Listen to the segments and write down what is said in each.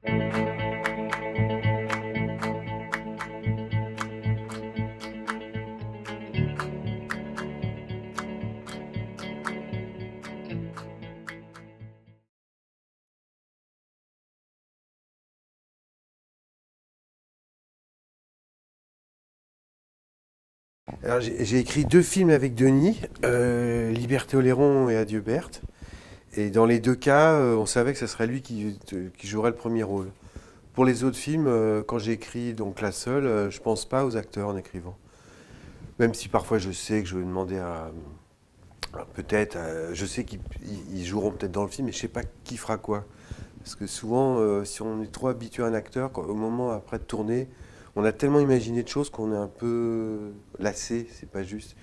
Alors, j'ai écrit 2 films avec Denis, Liberté Oléron et Adieu Berthe. Et dans les 2 cas, on savait que ce serait lui qui jouerait le premier rôle. Pour les autres films, quand j'ai écrit donc La Seule, je pense pas aux acteurs en écrivant. Même si parfois je sais que je vais demander peut-être, je sais qu'ils joueront peut-être dans le film, mais je sais pas qui fera quoi. Parce que souvent, si on est trop habitué à un acteur, au moment après de tourner, on a tellement imaginé de choses qu'on est un peu lassé, c'est pas juste.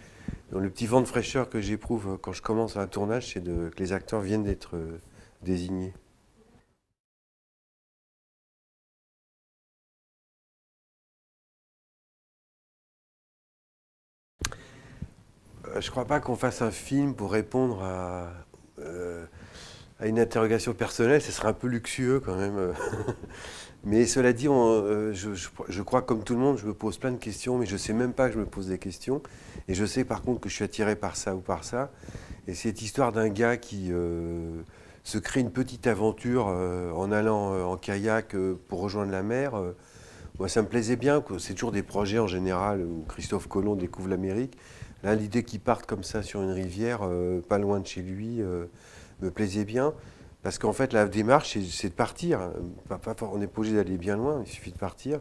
Donc, le petit vent de fraîcheur que j'éprouve quand je commence un tournage, c'est que les acteurs viennent d'être désignés. Je crois pas qu'on fasse un film pour répondre euh, à une interrogation personnelle, ce serait un peu luxueux quand même. Mais cela dit, je crois que comme tout le monde, je me pose plein de questions, mais je sais même pas que je me pose des questions. Et je sais par contre que je suis attiré par ça ou par ça. Et cette histoire d'un gars qui se crée une petite aventure en allant en kayak pour rejoindre la mer, moi ça me plaisait bien. C'est toujours des projets en général où Christophe Colomb découvre l'Amérique. Là, l'idée qu'il parte comme ça sur une rivière, pas loin de chez lui, me plaisait bien. Parce qu'en fait, la démarche, c'est de partir. On n'est pas obligé d'aller bien loin, il suffit de partir.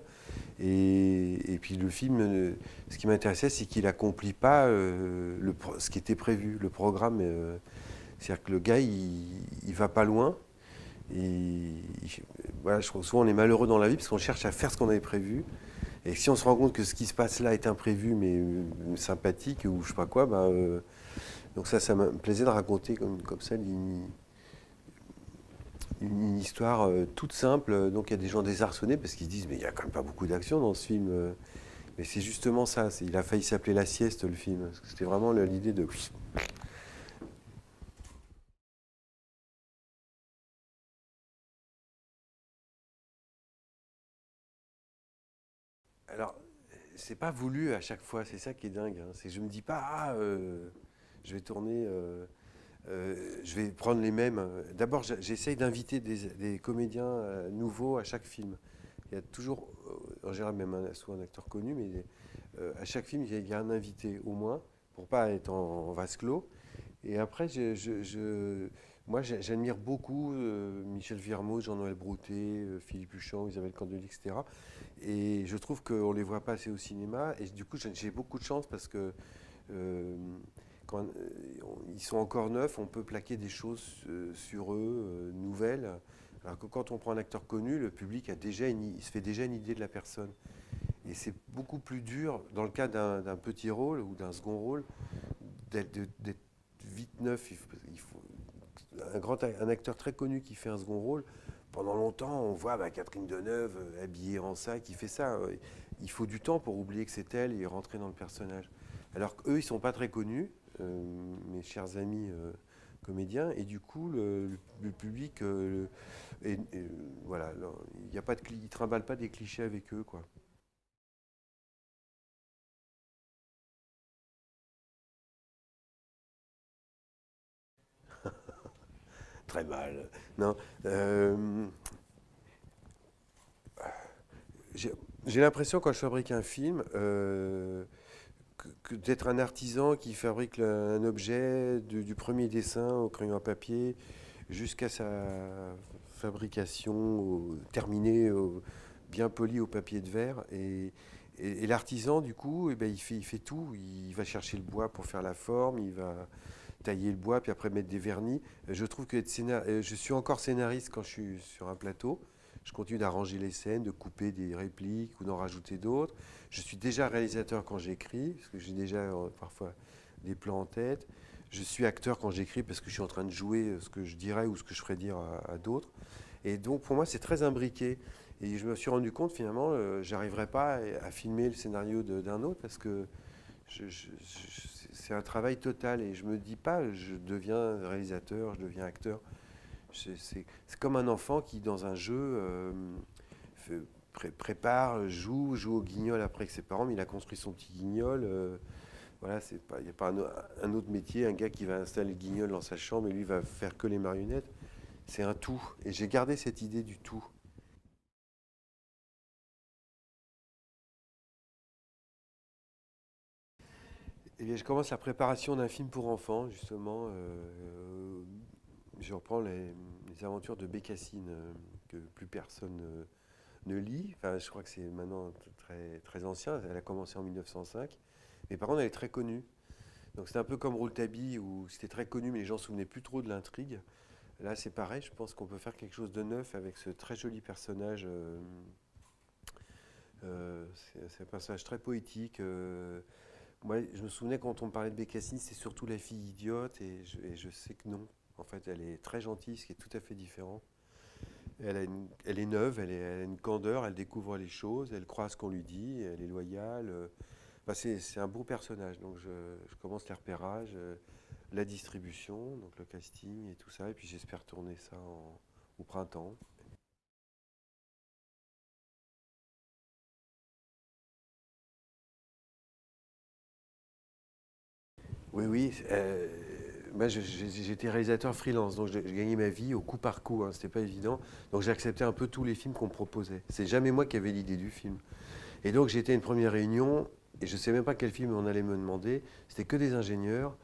Et puis le film, ce qui m'intéressait, c'est qu'il n'accomplit pas ce qui était prévu, le programme. C'est-à-dire que le gars, il va pas loin. Et voilà, je trouve que souvent on est malheureux dans la vie parce qu'on cherche à faire ce qu'on avait prévu. Et si on se rend compte que ce qui se passe là est imprévu mais sympathique ou je sais pas quoi, donc ça me plaisait de raconter comme ça une histoire toute simple. Donc il y a des gens désarçonnés parce qu'ils se disent mais il y a quand même pas beaucoup d'action dans ce film. Mais c'est justement ça. Il a failli s'appeler La Sieste le film. Parce que c'était vraiment l'idée de. Alors c'est pas voulu à chaque fois. C'est ça qui est dingue. Hein. C'est que je me dis pas je vais tourner. Je vais prendre les mêmes. D'abord, j'essaye d'inviter des comédiens nouveaux à chaque film. Il y a toujours, en général, même soit un acteur connu, mais à chaque film, il y a un invité au moins, pour pas être en vase clos. Et après, moi, j'admire beaucoup Michel Virmeau, Jean-Noël Brouté, Philippe Huchon, Isabelle Candelier, etc. Et je trouve qu'on ne les voit pas assez au cinéma. Et du coup, j'ai beaucoup de chance parce que euh, quand ils sont encore neufs, on peut plaquer des choses sur eux, nouvelles. Alors que quand on prend un acteur connu, le public il se fait déjà une idée de la personne. Et c'est beaucoup plus dur, dans le cas d'un petit rôle ou d'un second rôle, d'être vite neuf. Un acteur très connu qui fait un second rôle, pendant longtemps, on voit Catherine Deneuve habillée en ça, qui fait ça. Il faut du temps pour oublier que c'est elle et rentrer dans le personnage. Alors qu'eux, ils sont pas très connus, mes chers amis comédiens, et du coup, le public, voilà, il y a pas ils trimballent pas des clichés avec eux, quoi. Très mal. Non, euh, j'ai j'ai l'impression quand je fabrique un film d'être un artisan qui fabrique un objet du premier dessin au crayon à papier jusqu'à sa fabrication terminée, bien polie au papier de verre. Et l'artisan, du coup, eh ben, il fait tout. Il va chercher le bois pour faire la forme, il va tailler le bois, puis après mettre des vernis. Je trouve que je suis encore scénariste quand je suis sur un plateau. Je continue d'arranger les scènes, de couper des répliques ou d'en rajouter d'autres. Je suis déjà réalisateur quand j'écris, parce que j'ai déjà parfois des plans en tête. Je suis acteur quand j'écris parce que je suis en train de jouer ce que je dirais ou ce que je ferais dire à d'autres. Et donc pour moi c'est très imbriqué. Et je me suis rendu compte finalement, j'arriverais pas à filmer le scénario d'un autre parce que c'est un travail total et je me dis pas je deviens réalisateur, je deviens acteur. C'est comme un enfant qui, dans un jeu, prépare, joue au guignol après avec ses parents, mais il a construit son petit guignol. Voilà, il n'y a pas un autre métier, un gars qui va installer le guignol dans sa chambre et lui va faire que les marionnettes. C'est un tout. Et j'ai gardé cette idée du tout. Eh bien, je commence la préparation d'un film pour enfants, justement. Je reprends les aventures de Bécassine, que plus personne ne lit. Enfin, je crois que c'est maintenant très, très ancien. Elle a commencé en 1905. Mais par contre, elle est très connue. Donc c'est un peu comme Rouletabille, où c'était très connu, mais les gens ne se souvenaient plus trop de l'intrigue. Là, c'est pareil. Je pense qu'on peut faire quelque chose de neuf avec ce très joli personnage. C'est un personnage très poétique. Moi, je me souvenais quand on me parlait de Bécassine, c'est surtout la fille idiote, et je sais que non. En fait, elle est très gentille, ce qui est tout à fait différent. Elle est neuve, elle a une candeur, elle découvre les choses, elle croit à ce qu'on lui dit, elle est loyale. Enfin, c'est un beau personnage. Donc je commence les repérages, la distribution, donc le casting et tout ça, et puis j'espère tourner ça au printemps. Oui, oui. Moi, j'étais réalisateur freelance, donc je gagnais ma vie au coup par coup, hein, c'était pas évident. Donc j'ai accepté un peu tous les films qu'on me proposait. C'est jamais moi qui avais l'idée du film. Et donc j'étais à une première réunion, et je ne sais même pas quel film on allait me demander. C'était que des ingénieurs,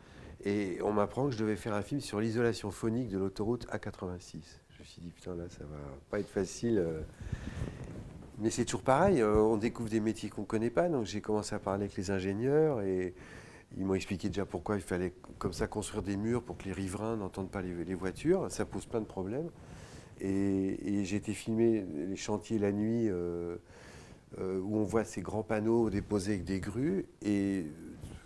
et on m'apprend que je devais faire un film sur l'isolation phonique de l'autoroute A86. Je me suis dit, putain, là, ça va pas être facile. Mais c'est toujours pareil, on découvre des métiers qu'on ne connaît pas, donc j'ai commencé à parler avec les ingénieurs, et ils m'ont expliqué déjà pourquoi il fallait comme ça construire des murs pour que les riverains n'entendent pas les voitures. Ça pose plein de problèmes. Et j'ai été filmer les chantiers la nuit, où on voit ces grands panneaux déposés avec des grues. Et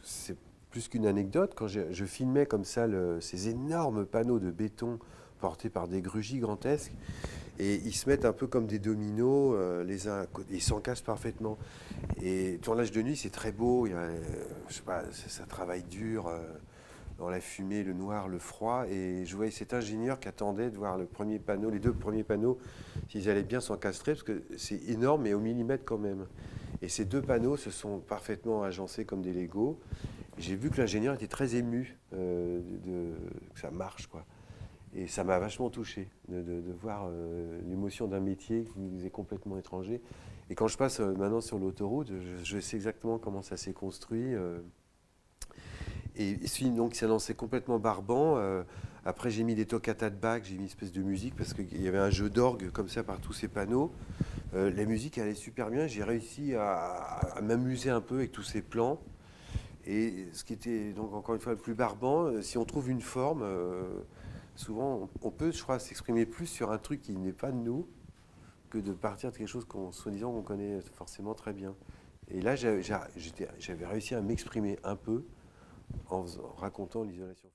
c'est plus qu'une anecdote. Quand je filmais comme ça ces énormes panneaux de béton portés par des grues gigantesques, et ils se mettent un peu comme des dominos, les uns à côté, ils s'encassent parfaitement. Et tournage de nuit, c'est très beau, je sais pas, ça travaille dur, dans la fumée, le noir, le froid. Et je voyais cet ingénieur qui attendait de voir le premier panneau, les deux premiers panneaux, s'ils allaient bien s'encastrer, parce que c'est énorme, mais au millimètre quand même. Et ces deux panneaux se sont parfaitement agencés comme des Legos. J'ai vu que l'ingénieur était très ému, que ça marche, quoi. Et ça m'a vachement touché de voir l'émotion d'un métier qui nous est complètement étranger. Et quand je passe maintenant sur l'autoroute, je sais exactement comment ça s'est construit. Et celui donc qui s'est lancé complètement barbant. Après, j'ai mis des toccata de Bach, j'ai mis une espèce de musique parce qu'il y avait un jeu d'orgue comme ça par tous ces panneaux. La musique allait super bien. J'ai réussi à m'amuser un peu avec tous ces plans. Et ce qui était donc encore une fois le plus barbant, si on trouve une forme, souvent on peut, je crois, s'exprimer plus sur un truc qui n'est pas de nous que de partir de quelque chose qu'on, soi-disant, qu'on connaît forcément très bien. Et là, j'avais réussi à m'exprimer un peu en racontant l'isolation.